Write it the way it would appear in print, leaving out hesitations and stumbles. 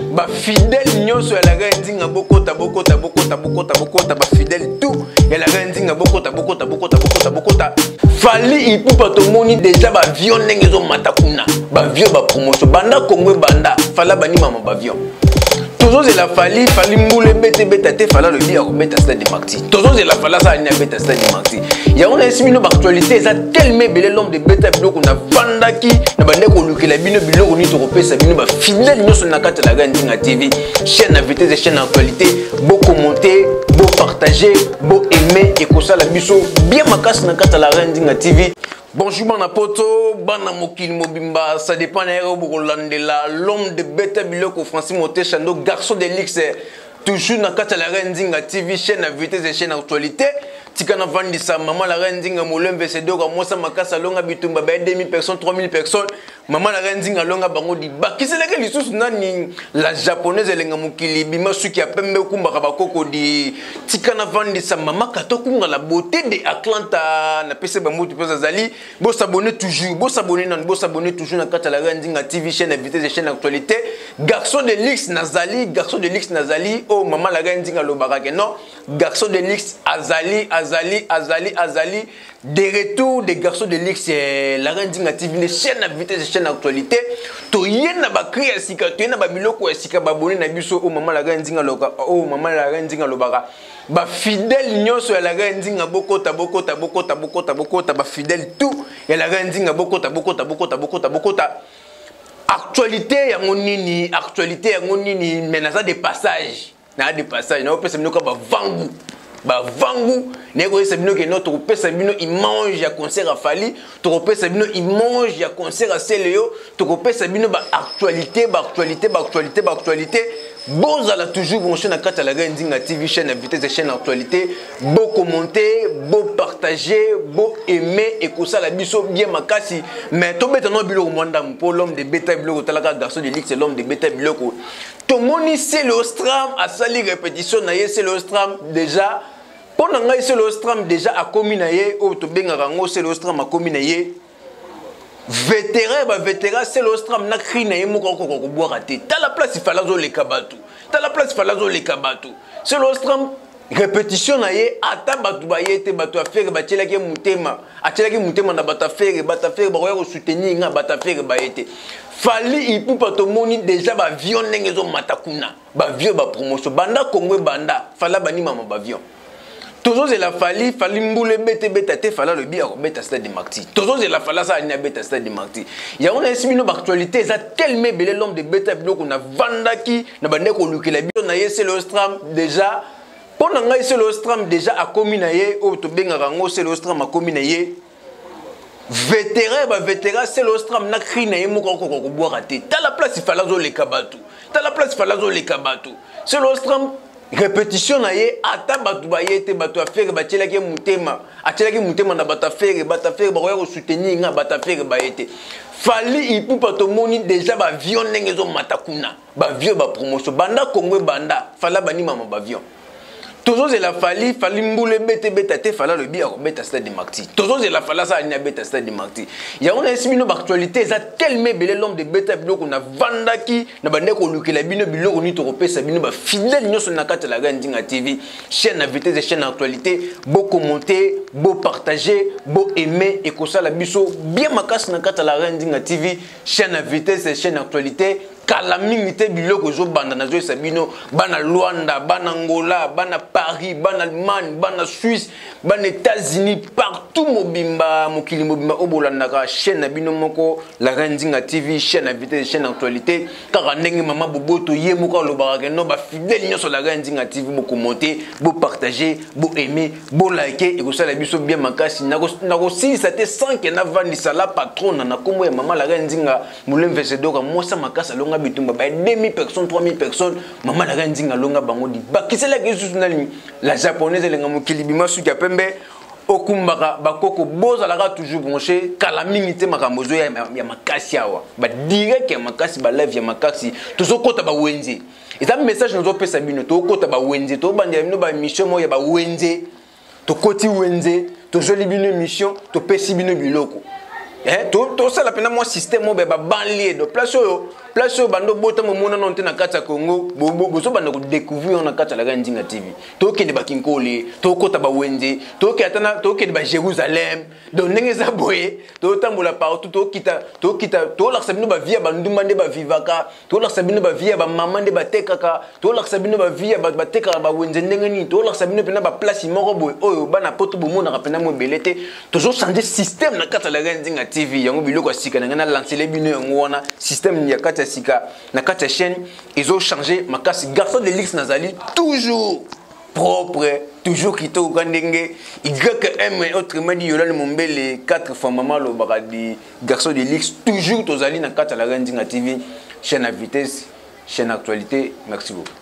ba fidèle nyonso ya la rendinga bokota ba fidèle tout ya la rendinga bokota fali ipupa tomoni déjà ba avion ndenge zo matakuna ba avion ba promotion banda Congo banda fala bani mama ba avion toujours c'est la fali mboule bete te fala le dia beta stade de Marti toujours c'est la fala ça ni beta stade de Marti ya on a estimé nos actualité ça tellement belé l'homme de beta biloko na vandaki na bande ko lukela bino biloko ni to kopesa bino ba fidèle nyonso na kata la Rendinga TV chaîne à vitesse et chaîne actualité beau commenter beau partager beau aimer et ko ça la biso bien makasi na kata la Rendinga TV. Bonjour bana poto, bana mokili mobimba, ça dépend de l'homme de beta biloko Francis Moté Chando, garçon de l'X, toujours na kata la Rendinga TV, chaîne à vitesse et chaîne actualité. Tikana vandisa maman la Rendinga molembe se doka mosa makasa longa bitumba ba 2000 personnes 3000 personnes maman la Rendinga longa bango di bakisela ke lisusu nani la japonaise elenga mokili bima suki ya pembe kumba ka bakoko di tikana vandisa maman katokunga la beauté de Atlanta na pese ba mutu pesa zali bo s'abonner toujours na kata la Rendinga TV chaîne vitesse et chaîne actualité garçon de l'X nazali oh maman la Rendinga lobaka ke non garçon de l'X azali des retours des garçons de l'X la Rendinga TV les chaînes à vitesse et chaîne actualité to yena ba kriya sika to yena ba biloko ya sika ba boni na biso o mama la Rendinga lobaka ba fidèle nyonso ya la Rendinga bokota ba fidèle tout ya la Rendinga bokota actualité ya ngonini mais na ça des passages na opesa bino ka ba vangu nego sabino ke no to pesa bino image ya concert a fali to pesa bino image ya concert a Seleo to pesa bino ba actualité bozala toujours branché na kata la Rendinga TV chaîne à vitesse et chaîne actualité beau commenter beau partager beau aimer et ko ça la biso bien makasi mais to beta no biloko mwanda mpo l'homme de beta biloko talaka garçon de l'X c'est l'homme de beta biloko to moni c'est le Ostram a sali répétition na ye c'est le Ostram déjà pendant nga c'est le Ostram déjà a commis na ye o to benga rango c'est le Ostram a commis na ye vétéran c'est l'Ostram na krina ye moko ko boire raté ta la place il fallait zo le kabatu c'est l'Ostram répétition na ye ata batu ba yete batu affaire ba tshela ke mutema na batu affaire ba ko soutenir nga batu affaire ba yete fali ipupa to moni déjà ba avion ndenge zo matakuna ba avion ba promotion banda Congo banda fala bani mama ba avion toujours c'est la fali mboule bete te fala le bien beta stade de Marti toujours c'est la fala ça ni beta stade de Marti ya on a estimé nos actualité ça tellement belé l'homme de beta biloko na vandaki na bande ko lukela bio na ye c'est le Ostram déjà pendant nga c'est le Ostram déjà a commis na ye o to benga rango c'est le Ostram a commis na ye vétéran c'est le Ostram na krina ye moko ko boire raté ta la place il fallait zo le kabatu c'est le Ostram répétition na ye ata batu ba yete batu affaire ba tshela ke mutema na batu affaire ba ko soutenir nga batu affaire ba yete fali ipupa to moni déjà ba avion ndenge zo matakuna ba avion ba promotion banda Congo banda fala bani mama ba avion toujours c'est la fali mboule bete te fala le bien beta stade de Marti toujours c'est la fala ça ni beta stade de Marti ya on a estimé nos actualité ça tellement belé l'homme de beta biloko na vandaki na bande ko lukela bino biloko ni to kopesa bino ba fidèle nyonso na kata la Rendinga TV chaîne à vitesse et chaîne actualité beau commenter beau partager beau aimer et ko ça la biso bien makasi na kata la Rendinga TV chaîne à vitesse et chaîne actualité kala mingi te biloko zo banda na zo sabino bana Luanda bana Angola bana Paris bana Allemagne bana Suisse bana États-Unis partout mobimba mokili mobimba obolanda ka chaîne na bino moko la Rendinga TV chaîne à vitesse chaîne actualité kaka ndenge mama boboto ye moko lobaka ke no ba fidèle nyonso la Rendinga TV bo commenter bo partager bo aimer bo liker et ko sala biso bien makasi na ko si ça te sans que na vandisa la patronne na kombo ya mama la Rendinga mulembe se doka mosa makasa longa bitumba ba 2000 personnes 3000 personnes maman la Rendinga longa bango di bakisela ke susu nali la japonaise elenga mokili bima suki ya pembe okumbaka bakoko bozalaka toujours branché kala mingi te makambozo ya makasi awa ba direct ya makasi ba live ya makasi tozokota ba wenze eza message nozo pesa bino to kota ba wenze to bandela bino ba mission mo ya ba wenze to koti wenze to joli bino mission to pesi bino biloko to ça la pena moi système mo ba banlieue de place place au bando bota momona non te na kata Congo bozo banda ko découvrir na kata la Nzinga TV to ke de bakinkole to kota ba wenze to ke atana to ke de ba Jérusalem donc ndenge za boye to tambola partout to la sabino ba via ba ndumba nde ba vivaka to la sabino ba via ba mama nde ba tekaka to la sabino ba via ba tekaka ba wenze ndenge ni to la sabino pena ba place moko boye oyo bana poto bomona rapena mo belete toujours changer système na kata la Nzinga TV yango biloko sika na lancer les bino yango wana système ya kata sika na kata chaîne ils ont changé makasi garçon de Lix Nazali toujours propre toujours kito kandenge YM autrement dit Yolande Mombele 4 fois maman lo baradi garçon de Lix toujours tozali na kata la Nzinga TV chaîne à vitesse chaîne actualité merci beaucoup.